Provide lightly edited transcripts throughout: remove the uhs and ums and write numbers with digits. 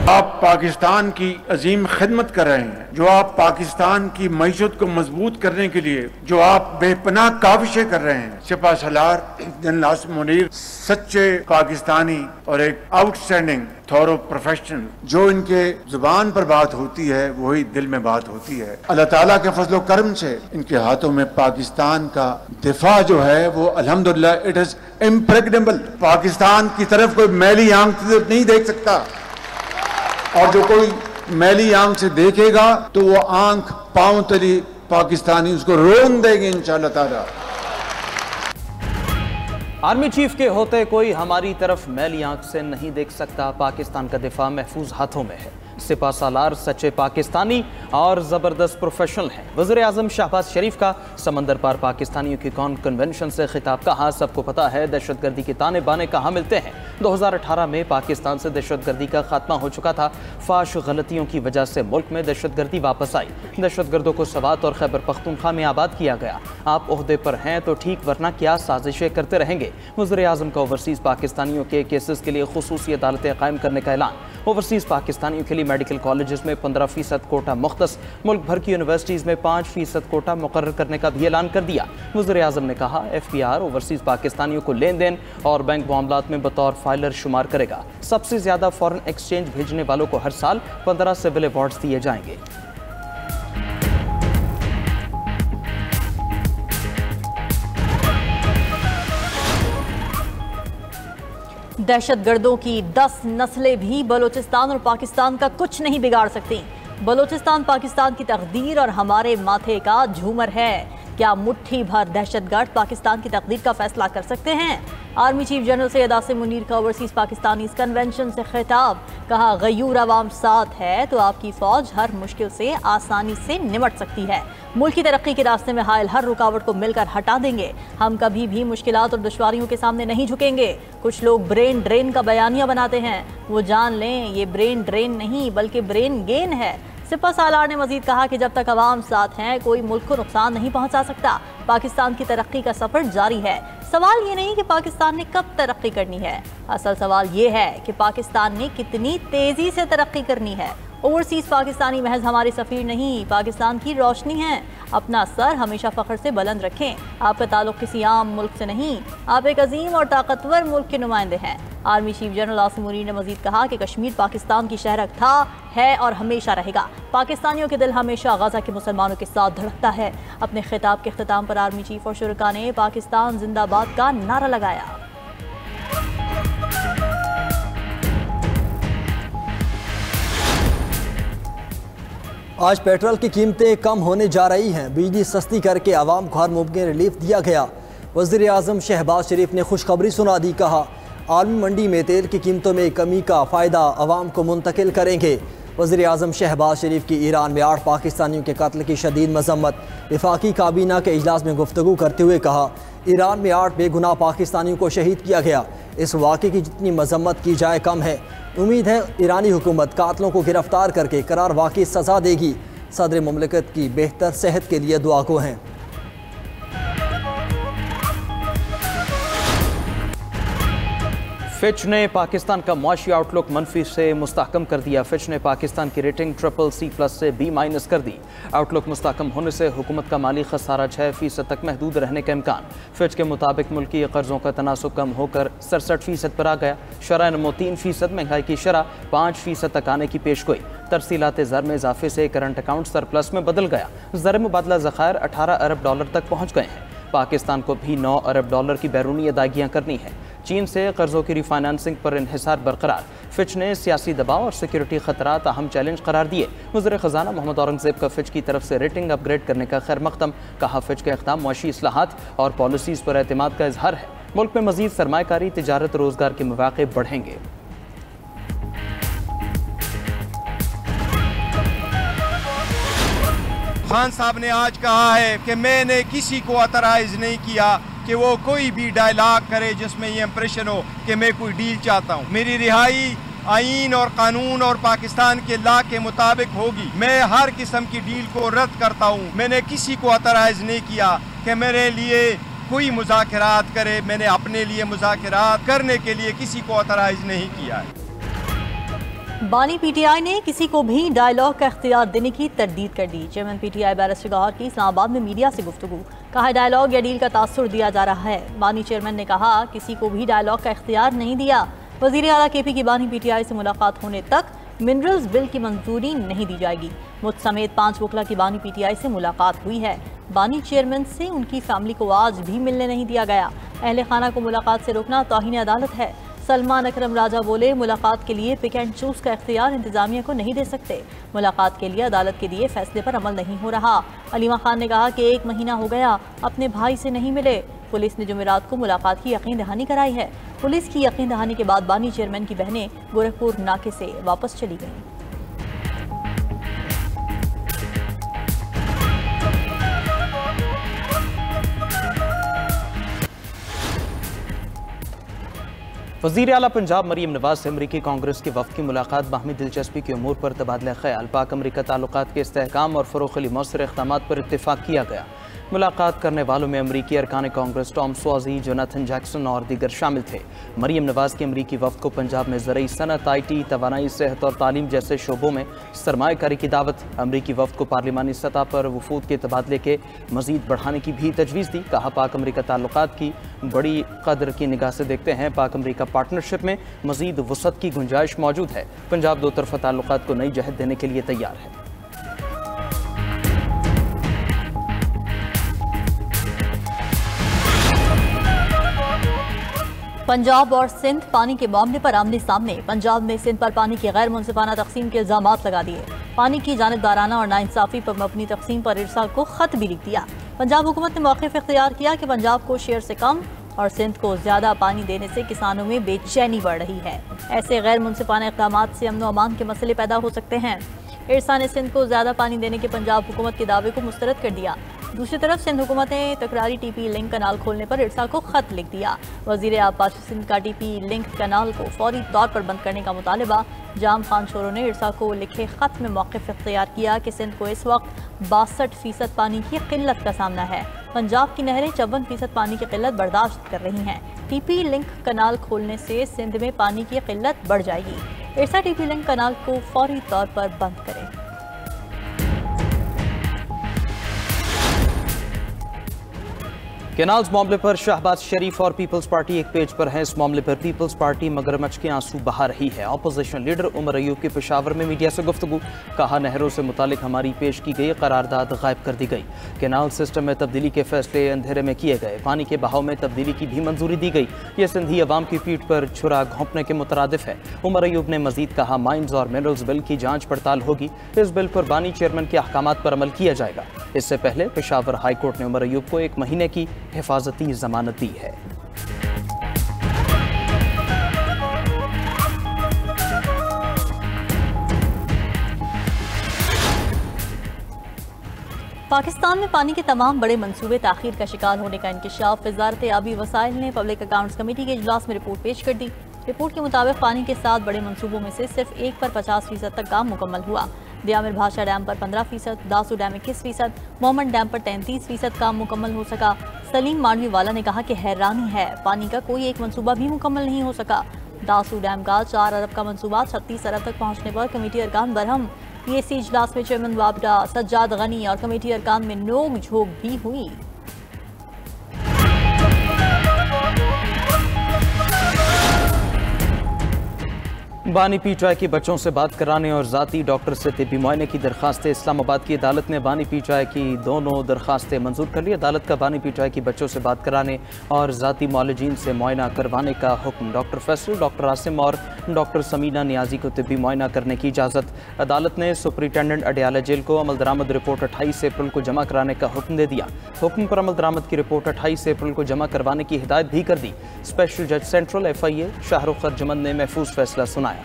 आप पाकिस्तान की अजीम खिदमत कर रहे हैं, जो आप पाकिस्तान की मईशत को मजबूत करने के लिए जो आप बेपनाह काविशें कर रहे हैं। सिपा सलार जनरल आसिम मुनीर सच्चे पाकिस्तानी और एक आउटस्टैंडिंग थॉरो प्रोफेशनल, जो इनके जुबान पर बात होती है वही दिल में बात होती है। अल्लाह ताला के फजलो करम से इनके हाथों में पाकिस्तान का दिफा जो है वो अल्हम्दुलिल्लाह इट इज इम्प्रेग्नेबल। पाकिस्तान की तरफ कोई मैली आंख से नहीं देख सकता, और जो कोई मैली आंख से देखेगा तो वो आंख पांव तली पाकिस्तानी उसको रोन देंगे इंशाअल्लाह ताला। आर्मी चीफ के होते कोई हमारी तरफ मैली आंख से नहीं देख सकता। पाकिस्तान का दिफा महफूज हाथों में है। सिपा सालार सच्चे पाकिस्तानी और ज़बरदस्त प्रोफेशनल हैं। वज़ीर आज़म शहबाज शरीफ का समंदर पार पाकिस्तानियों की कौन कन्वेंशन से खिताब कहा, सबको पता है दहशतगर्दी के ताने बाने कहाँ मिलते हैं। 2018 में पाकिस्तान से दहशतगर्दी का खात्मा हो चुका था। फाश गलतियों की वजह से मुल्क में दहशतगर्दी वापस आई। दहशतगर्दों को सवात और खैबर पख्तूनख्वा में आबाद किया गया। आप ओहदे पर हैं तो ठीक, वरना क्या साजिशें करते रहेंगे। वज़ीर आज़म का ओवरसीज़ पाकिस्तानियों के केसेस के लिए खुसूसी अदालतें कायम करने का ऐलान। ओवरसीज़ पाकिस्तानियों के लिए मेडिकल कॉलेजेस में 15% कोटा मुख्तस। मुल्क भर की यूनिवर्सिटीज़ में 5% कोटा मुकर्रर करने का भी ऐलान कर दिया। वज़ीर आज़म ने कहा FPR ओवरसीज़ पाकिस्तानियों को लेन देन और बैंक मामलात में बतौर फाइलर शुमार करेगा। सबसे ज़्यादा फॉरेन एक्सचेंज भेजने वालों को हर साल 15 सिविल अवार्ड्स दिए जाएंगे। दहशतगर्दों की 10 नस्लें भी बलूचिस्तान और पाकिस्तान का कुछ नहीं बिगाड़ सकती। बलूचिस्तान पाकिस्तान की तकदीर और हमारे माथे का झूमर है। क्या मुट्ठी भर दहशतगर्द पाकिस्तान की तकदीर का फैसला कर सकते हैं? Army chief general Syed Asim Munir का ओवरसीज पाकिस्तानी कन्वेंशन से खिताब। कहा, गयूर अवाम साथ है तो आपकी फौज हर मुश्किल से आसानी से निमट सकती है। मुल्क की तरक्की के रास्ते में हायल हर रुकावट को मिलकर हटा देंगे। हम कभी भी मुश्किलात और दुश्वारियों के सामने नहीं झुकेंगे। कुछ लोग ब्रेन ड्रेन का बयानिया बनाते हैं, वो जान लें ये ब्रेन ड्रेन नहीं बल्कि ब्रेन गेन है। सिपा सालार ने मजीद कहा कि जब तक अवाम साथ हैं कोई मुल्क को नुकसान नहीं पहुंचा सकता। पाकिस्तान की तरक्की का सफर जारी है। सवाल ये नहीं कि पाकिस्तान ने कब तरक्की करनी है, असल सवाल ये है कि पाकिस्तान ने कितनी तेजी से तरक्की करनी है। ओवरसीज पाकिस्तानी महज हमारे सफ़ीर नहीं, पाकिस्तान की रोशनी है। अपना सर हमेशा फ़ख्र से बुलंद रखें। आपका ताल्लुक़ किसी आम मुल्क से नहीं, आप एक अजीम और ताकतवर मुल्क के नुमाइंदे हैं। Army chief general Asim Munir ने मजीद कहा कि कश्मीर पाकिस्तान की शहरक था, है और हमेशा रहेगा। पाकिस्तानियों के दिल हमेशा गजा के मुसलमानों के साथ धड़कता है। अपने खिताब के अख्तिताम पर आर्मी चीफ और शुरका ने पाकिस्तान जिंदाबाद का नारा लगाया। आज पेट्रोल की कीमतें कम होने जा रही हैं। बिजली सस्ती करके आवाम को हर मुमकिन रिलीफ दिया गया। वज़ीर आज़म शहबाज शरीफ ने खुशखबरी सुना दी। कहा, आर्मी मंडी में तेल की कीमतों में कमी का फ़ायदा आवाम को मुंतकिल करेंगे। वज़ीर आज़म शहबाज शरीफ की ईरान में 8 पाकिस्तानियों के कत्ल की शदीद मजम्मत। वफाकी काबीना के इजलास में गुफ्तगू करते हुए कहा, ईरान में 8 बेगुनाह पाकिस्तानियों को शहीद किया गया। इस वाक़े की जितनी मजम्मत की जाए कम है। उम्मीद है ईरानी हुकूमत कातलों को गिरफ्तार करके करार वाक़ई सज़ा देगी। सदर मुमलिकत की बेहतर सेहत के लिए दुआ गो हैं। फिच ने पाकिस्तान का मुआशी आउटलुक मनफी से मुस्तहकम कर दिया। फिच ने पाकिस्तान की रेटिंग CCC+ से B- कर दी। आउटलुक मुस्तहकम होने से हुकूमत का माली खसारा 6% तक महदूद रहने का इम्कान। फिच के मुताबिक मुल्की कर्जों का तनासुब कम होकर 67% पर आ गया। शरह नमो 3%, महंगाई की शरह 5% तक आने की पेशगोई। तरसीलात ज़र में इजाफे से करंट अकाउंट सरप्लस में बदल गया। ज़र मुबादला ज़खायर $18 अरब तक पहुँच गए हैं। पाकिस्तान को भी $9 अरब की बैरूनी अदायगियाँ करनी है। चीन से कर्जों की रिफाइनेंसिंग पर इन्हिसार बरकरार। फिच ने सियासी दबाव और सिक्योरिटी खतरात अहम चैलेंज करार दिए। वज़ीर ख़जाना मोहम्मद औरंगज़ेब का फिच की तरफ से रेटिंग अपग्रेड करने का खैर मकदम। कहा, फिच का इक़दाम मुआशी इस्लाहात और पॉलिसीज़ पर एतमाद का इजहार है। मुल्क में मज़ीद सरमायाकारी, तिजारत, रोज़गार के मौक़े बढ़ेंगे। खान साहब ने आज कहा है कि मैंने किसी को अतराइज नहीं किया कि वो कोई भी डायलॉग करे जिसमें ये इंप्रेशन हो कि मैं कोई डील चाहता हूँ। मेरी रिहाई आईन और कानून और पाकिस्तान के लॉ के मुताबिक होगी। मैं हर किस्म की डील को रद्द करता हूँ। मैंने किसी को अतराइज नहीं किया कि मेरे लिए कोई मुज़ाकरात करे। मैंने अपने लिए मुज़ाकरात करने के लिए किसी को अतराइज नहीं किया है। बानी पीटीआई ने किसी को भी डायलॉग का इख्तियार देने की तरदीद कर दी। चेयरमैन पीटीआई बैरिस्टर गौहर की इस्लामाबाद में मीडिया से गुफ्तगू, कहा डायलॉग या डील का तासुर दिया जा रहा है। बानी चेयरमैन ने कहा किसी को भी डायलॉग का इख्तियार नहीं दिया। वज़ीर आला केपी की बानी पीटीआई से मुलाकात होने तक मिनरल्स बिल की मंजूरी नहीं दी जाएगी। मुझ समेत 5 वकला की बानी पीटीआई से मुलाकात हुई है। बानी चेयरमैन से उनकी फैमिली को आज भी मिलने नहीं दिया गया। अहले खाना को मुलाकात से रोकना तौहीन अदालत है। सलमान अकरम राजा बोले मुलाकात के लिए पिक एंड चूज का इख्तियार इंतजामिया को नहीं दे सकते। मुलाकात के लिए अदालत के दिए फैसले पर अमल नहीं हो रहा। अलीमा खान ने कहा कि 1 महीना हो गया अपने भाई से नहीं मिले। पुलिस ने जुमेरात को मुलाकात की यकीन दहानी कराई है। पुलिस की यकीन दहानी के बाद बानी चेयरमैन की बहनें गोरखपुर नाके से वापस चली गईं। वज़ीर आला पंजाब मरीम नवाज से अमरीकी कांग्रेस के वफ़द की मुलाकात बाहमी दिलचस्पी के उमूर पर तबादला ख्याल, पाक अमरीका ताल्लुकात के इस्तेहकाम और फ़रोग़ अली मौसर इक़दामात पर इत्तेफाक किया गया। मुलाकात करने वालों में अमरीकी अरकान Congress Tom Swazi, Jonathan Jackson और दीगर शामिल थे। मरीम नवाज के अमरीकी वफ़द को पंजाब में ज़रई सनत, IT, तवानाई, सेहत और तालीम जैसे शोबों में सरमायाकारी की दावत। अमरीकी वफ़द को पार्लिमानी सतह पर वफूद के तबादले के मज़ीद बढ़ाने की भी तजवीज़ दी। कहा पाक अमरीका ताल्लुकात की बड़ी कदर की निगाह से देखते हैं। पाक अमरीका पार्टनरशिप में मज़ीद वसअत की गुंजाइश मौजूद है। पंजाब दो तरफ़ा ताल्लुकात को नई जहत देने के लिए तैयार है। पंजाब और सिंध पानी के मामले पर आमने सामने। पंजाब ने सिंध पर पानी की गैर मुनसिफाना तकसीम के इल्जामात लगा दिए। पानी की जानिबदाराना और नाइंसाफी पर मबनी तकसीम पर इरसाल को खत भी लिख दिया। पंजाब हुकूमत ने मौक़िफ़ इख्तियार किया कि पंजाब को शेयर से कम और सिंध को ज्यादा पानी देने से किसानों में बेचैनी बढ़ रही है। ऐसे गैर मुनसिफाना इक़दामात से अमन व अमान के मसले पैदा हो सकते हैं। इरसा ने सिंध को ज्यादा पानी देने के पंजाब हुकूमत के दावे को मुस्तरद कर दिया। दूसरी तरफ सिंध हुकूमत ने तकरारी TP लिंक कनाल खोलने पर इरसा को खत लिख दिया। वज़ीर आबाद सिंध का TP लिंक कनाल को फौरी तौर पर बंद करने का मुतालबा। जाम खान शोरों ने इरसा को लिखे खत में मौक़िफ़ इख्तियार किया कि सिंध को इस वक्त 62% पानी की किल्लत का सामना है। पंजाब की नहरें 54% पानी की किल्लत बर्दाश्त कर रही हैं। TP लिंक कनाल खोलने से सिंध में पानी की किल्लत बढ़ जाएगी। इरसा TP लिंक कनाल को फौरी तौर पर बंद करें। केनाल्स मामले पर शहबाज शरीफ और पीपल्स पार्टी एक पेज पर है। इस मामले पर पीपल्स पार्टी मगरमच्छ के आंसू बहा रही है। अपोजिशन लीडर उमर अयूब की पेशावर में मीडिया से गुफ्तगू, कहा नहरों से मुतालिक हमारी पेश की गई करारदाद गायब कर दी गई। केनाल सिस्टम में तब्दीली के फैसले अंधेरे में किए गए। पानी के बहाव में तब्दीली की भी मंजूरी दी गई। यह सिंधी अवाम की पीठ पर छुरा घोंपने के मुतरादिफ है। उमर अयूब ने मजीद कहा माइंस और मिनरल्स बिल की जाँच पड़ताल होगी। इस बिल पर बानी चेयरमैन के अहकामात पर अमल किया जाएगा। इससे पहले पेशावर हाई कोर्ट ने उमर अयूब को 1 महीने की हिफाजती जमानत दी है। पाकिस्तान में पानी के तमाम बड़े मंसूबे ताखीर का शिकार होने का इंकशाफ वजारत आबी वसाइल ने पब्लिक अकाउंट्स कमेटी के इजलास में रिपोर्ट पेश कर दी। रिपोर्ट के मुताबिक पानी के 7 बड़े मंसूबों में से सिर्फ 1 पर 50% तक काम मुकम्मल हुआ। दियामिर भाषा डैम पर 15%, दासू डैम 21%, मोहम्मद डैम पर 33% काम मुकम्मल हो सका। सलीम मांडवी वाला ने कहा कि हैरानी है, पानी का कोई एक मंसूबा भी मुकम्मल नहीं हो सका। दासू डैम का 4 अरब का मंसूबा 36 अरब तक पहुँचने पर कमेटी अरकान बरहम। PAC इजलास में चेयरमैन वाबडा सज्जाद गनी और कमेटी अरकान में नोक झोंक भी हुई। बानी पीटीआई के बच्चों से बात कराने और ज़ाती डॉक्टर से तिब्बी मुआयने की दरखास्तें। इस्लामाबाद की अदालत ने बानी पीटीआई की दोनों दरखास्तें मंजूर कर ली। अदालत का बानी पीटीआई के बच्चों से बात कराने और ज़ाती मौलजीन से मुआयना करवाने का हुक्म। डॉक्टर फैसल, डॉक्टर आसिम और डॉक्टर समीना नियाजी को तिब्बी मुआयना करने की इजाज़त। अदालत ने सुपरिटेंडेंट अडयाला जेल को अमल दरामद रिपोर्ट 28 अप्रैल को जमा कराने का हुक्म दे दिया। हुक्म पर अमल दरामद की रिपोर्ट 28 अप्रैल को जमा करवाने की हिदायत भी कर दी। स्पेशल जज सेंट्रल FIA शाहरुख अर्जमंद ने महफूज फैसला सुनाया।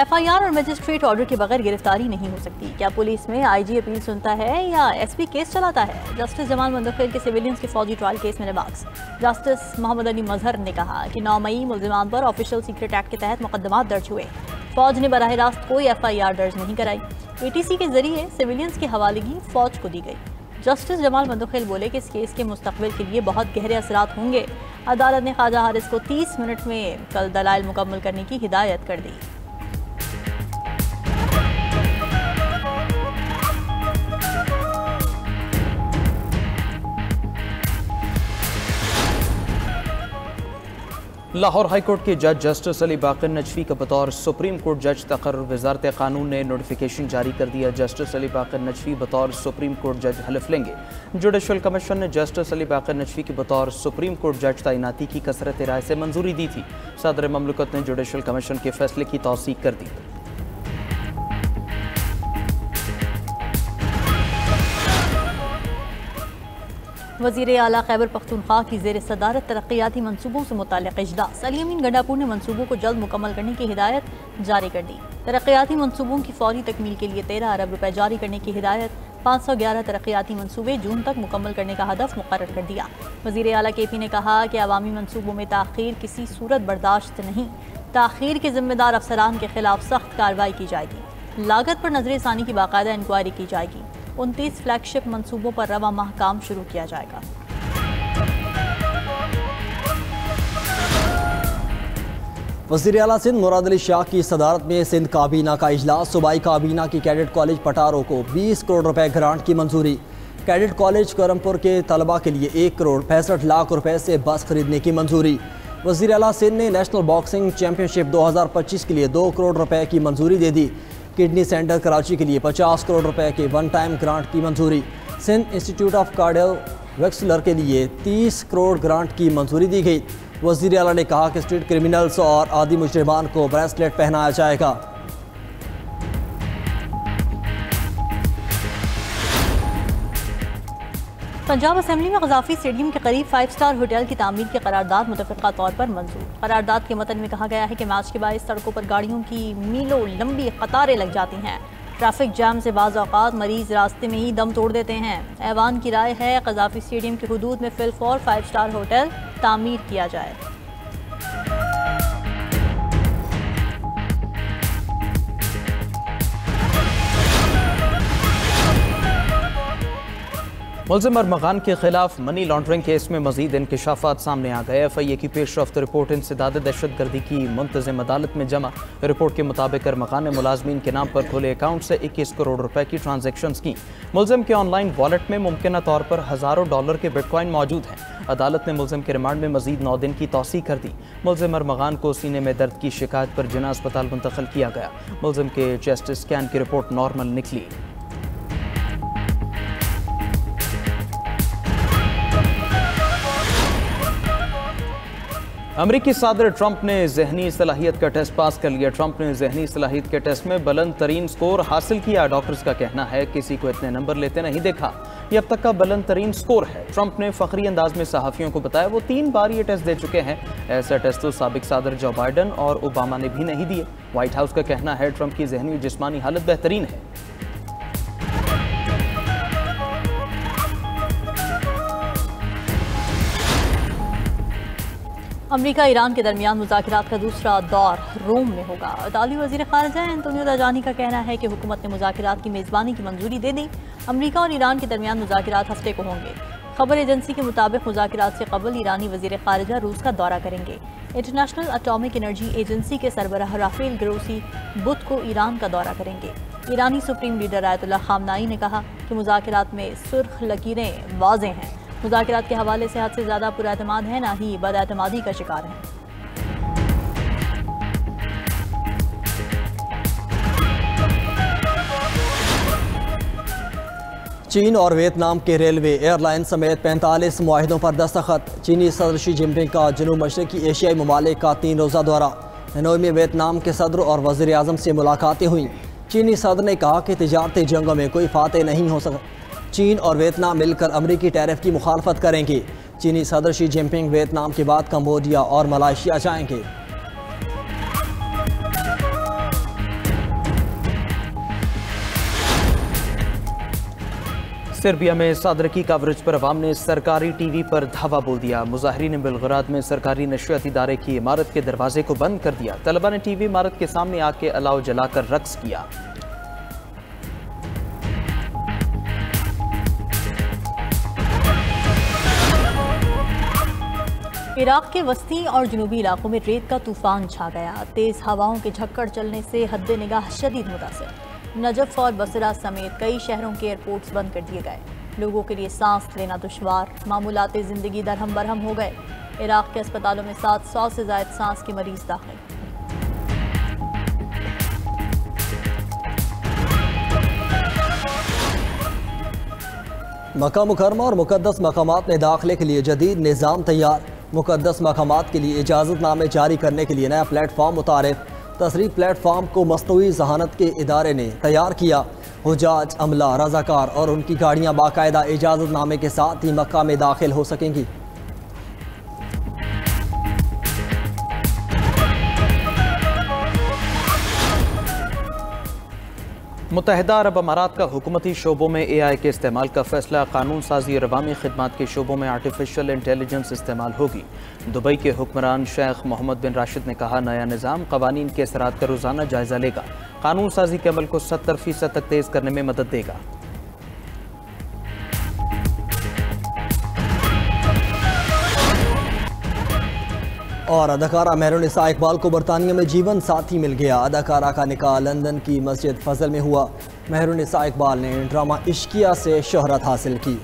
FIR और मजिस्ट्रेट ऑर्डर के बगैर गिरफ्तारी नहीं हो सकती। क्या पुलिस में IG अपील सुनता है या SP केस चलाता है? जस्टिस जमाल मुंतखिल के सिविलियंस के फौजी ट्रायल केस में रिमार्क्स। जस्टिस मोहम्मद अली मजहर ने कहा कि 9 मई मुल्जिमान पर ऑफिशियल सीक्रेट एक्ट के तहत मुकदमात दर्ज हुए। फौज ने बराह रास्त कोई FIR दर्ज नहीं कराई। ATC के जरिए सिविलियंस की हवालगी फौज को दी गई। जस्टिस जमाल मंदुखेल बोले कि इस केस के मुस्तकबिल के लिए बहुत गहरे असरात होंगे। अदालत ने ख्वाजा हारिस को 30 मिनट में कल दलाइल मुकम्मल करने की हिदायत कर दी। लाहौर हाईकोर्ट के जज जस्टिस अली बाकर नजफी का बतौर सुप्रीम कोर्ट जज तकर्रुर वजारत कानून ने नोटिफिकेशन जारी कर दिया। जस्टिस अली बाकर नजफी बतौर सुप्रीम कोर्ट जज हलफ लेंगे। जुडिशल कमीशन ने जस्टिस अली बाकर नजफी के बतौर सुप्रीम कोर्ट जज तैनाती की कसरत राय से मंजूरी दी थी। सदर ममलकत ने जुडिशल कमीशन के फैसले की तौसीक कर दी। वज़ीर आला खैबर पख्तूनख्वा की ज़ेर सदारत तरक्याती मनसूबों से मुताल्लिक़ इजलास। अली अमीन गंडापुर ने मनसूबों को जल्द मुकम्मल करने की हिदायत जारी कर दी। तरक्याती मनसूबों की फौरी तकमील के लिए 13 अरब रुपए जारी करने की हिदायत। 511 तरक्याती मनसूबे जून तक मुकम्मल करने का हदफ मुकर्रर कर दिया। वज़ीर आला KP ने कहा कि अवामी मनसूबों में ताख़ीर किसी सूरत बर्दाश्त नहीं। ताख़ीर के ज़िम्मेदार अफसरान के खिलाफ सख्त कार्रवाई की जाएगी। लागत पर नजर सानी की बाकायदा इंक्वायरी की जाएगी। 29 फ्लैगशिप मंसूबों पर रवा माह काम शुरू किया जाएगा। वज़ीर आला सिंध मुराद अली शाह की सदारत में सिंध काबीना का इजलास। सूबाई काबीना की कैडेट कॉलेज पटारो को 20 करोड़ रुपए ग्रांट की मंजूरी। कैडेट कॉलेज करमपुर के तलबा के लिए 1 करोड़ 65 लाख रुपए से बस खरीदने की मंजूरी। वज़ीर आला सिंध ने नेशनल बॉक्सिंग चैम्पियनशिप 2025 के लिए 2 करोड़ रुपए की मंजूरी दे दी। किडनी सेंटर कराची के लिए 50 करोड़ रुपए के वन टाइम ग्रांट की मंजूरी। सिंध इंस्टीट्यूट ऑफ कार्डियोवैस्कुलर के लिए 30 करोड़ ग्रांट की मंजूरी दी गई। वज़ीर आला ने कहा कि स्ट्रीट क्रिमिनल्स और आदि मुजरिमान को ब्रेसलेट पहनाया जाएगा। पंजाब असेंबली में गज़ाफ़ी स्टेडियम के करीब 5 स्टार होटल की तामीर की करारदाद मुतफ़िक़ा तौर पर मंजूर। करारदाद के मतन में कहा गया है कि मैच के बायस सड़कों पर गाड़ियों की मीलों लंबी कतारें लग जाती हैं। ट्रैफिक जैम से बाज़ औक़ात मरीज़ रास्ते में ही दम तोड़ देते हैं। ऐवान की राय है गज़ाफ़ी स्टेडियम की हुदूद में फिलफौर 5 स्टार होटल तामीर किया जाए। मुल्ज़िम अरमगान के खिलाफ मनी लॉन्ड्रिंग केस में मजीद इंकशाफात सामने आ गए। FIA की पेशरफ्त रिपोर्ट इंसदाद दहशतगर्दी की मुंतज़िम अदालत में जमा। रिपोर्ट के मुताबिक अरमगान ने मुलाजमीन के नाम पर खुले अकाउंट से 21 करोड़ रुपए की ट्रांजेक्शंस की। मुल्ज़िम के ऑनलाइन वॉलेट में मुमकिन तौर पर हज़ारों डॉलर के बिटकॉइन मौजूद हैं। अदालत ने मुल्ज़िम के रिमांड में मजीद 9 दिन की तौसीक कर दी। मुल्ज़िम अरमगान को सीने में दर्द की शिकायत पर जिना अस्पताल मुंतकिल किया गया। मुल्ज़िम के चेस्ट स्कैन की रिपोर्ट नॉर्मल निकली। अमरीकी सदर ट्रंप ने ज़हनी सलाहियत का टेस्ट पास कर लिया। ट्रंप ने ज़हनी सलाहियत के टेस्ट में बुलंद तरीन स्कोर हासिल किया। डॉक्टर्स का कहना है किसी को इतने नंबर लेते नहीं देखा। ये अब तक का बुलंद तरीन स्कोर है। ट्रंप ने फखरी अंदाज में सहाफ़ियों को बताया वो 3 बार ये टेस्ट दे चुके हैं। ऐसा टेस्ट तो साबिक सदर जो बाइडन और ओबामा ने भी नहीं दिए। व्हाइट हाउस का कहना है ट्रंप की ज़हनी और जिस्मानी हालत बेहतरीन है। अमरीका ईरान के दरमियान मुज़ाकरात का दूसरा दौर रोम में होगा। इतालवी वज़ीर ख़ारिजा एंटोनियो ताजानी का कहना है कि हुकूमत ने मुज़ाकरात की मेज़बानी की मंजूरी दे दी। अमरीका और ईरान के दरमियान मुज़ाकरात हफ्ते को होंगे। खबर एजेंसी के मुताबिक मुज़ाकरात से कबल ईरानी वज़ीर ख़ारिजा रूस का दौरा करेंगे। इंटरनेशनल एटॉमिक एनर्जी एजेंसी के सरबराह राफेल ग्रोसी बुध को ईरान का दौरा करेंगे। ईरानी सुप्रीम लीडर आयतुल्लाह खामनाई ने कहा कि मुज़ाकरात में सुर्ख लकीरें वाज़ेह हैं। मुज़ाकरात के हवाले से हद से ज़्यादा पुरएतमाद है, ना ही बदएतमादी का शिकार है। चीन और वियतनाम के रेलवे एयरलाइन समेत 45 मुआहिदों पर दस्तखत। चीनी सदर शी जिनपिंग का जनूब मशरकी एशियाई ममालिक का 3 रोज़ा दौरा। हनोई में वियतनाम के सदर और वज़ीर आज़म से मुलाकातें हुई। चीनी सदर ने कहा कि तिजारती जंगों में कोई फातेह नहीं हो सका। चीन और वियतनाम मिलकर अमरीकी टैरिफ की मुखालफत करेंगे। चीनी सदर शी जिनपिंग वियतनाम के बाद कंबोडिया और मलेशिया जाएंगे। सर्बिया में सदर की कवरेज पर अवाम ने सरकारी TV पर धावा बोल दिया। मुजाहिरीन बेलग्राद में सरकारी नशरियात इदारे की इमारत के दरवाजे को बंद कर दिया। तलबा ने TV इमारत के सामने आके अलाव जलाकर रक्स किया। इराक के वस्ती और जनूबी इलाकों में रेत का तूफान छा गया। तेज हवाओं के झक्कड़ चलने से हद्दे निगाह शदीद मुतासिर। नजफ और बसरा समेत कई शहरों के एयरपोर्ट्स बंद कर दिए गए। लोगों के लिए सांस लेना दुश्वार, मामूलाते जिंदगी दरहम बरहम हो गए। इराक के अस्पतालों में 700 से ज्यादा सांस के मरीज दाखिल। मक्का मुकरमा और मुकद्दस मकामात में दाखिले के लिए जदीद निज़ाम तैयार। मुकद्दस मकामात के लिए इजाज़तनामे जारी करने के लिए नया प्लेटफॉर्म मुतारिफ। तसरीफ प्लेटफॉर्म को मस्तवी जहानत के इदारे ने तैयार किया। हुजाज, अमला, रज़ाकार और उनकी गाड़ियाँ बाकायदा इजाज़तनामे के साथ ही मक्का में दाखिल हो सकेंगी। मुत्तहिदा अरब अमारात का हुकूमती शोबों में AI के इस्तेमाल का फैसला। कानून साजी और अवामी खिदमात के शोबों में आर्टिफिशियल इंटेलिजेंस इस्तेमाल होगी। दुबई के हुक्मरान शेख मोहम्मद बिन राशिद ने कहा, नया निज़ाम कवानीन के असरात का रोज़ाना जायज़ा लेगा, कानून साजी के अमल को 70% तक तेज़ करने में मदद देगा। और अदाकारा मेहरुन्निसा इकबाल को बरतानिया में जीवन साथी मिल गया। अदाकारा का निकाह लंदन की मस्जिद फजल में हुआ। मेहरुन्निसा इकबाल ने ड्रामा इश्किया से शोहरत हासिल की।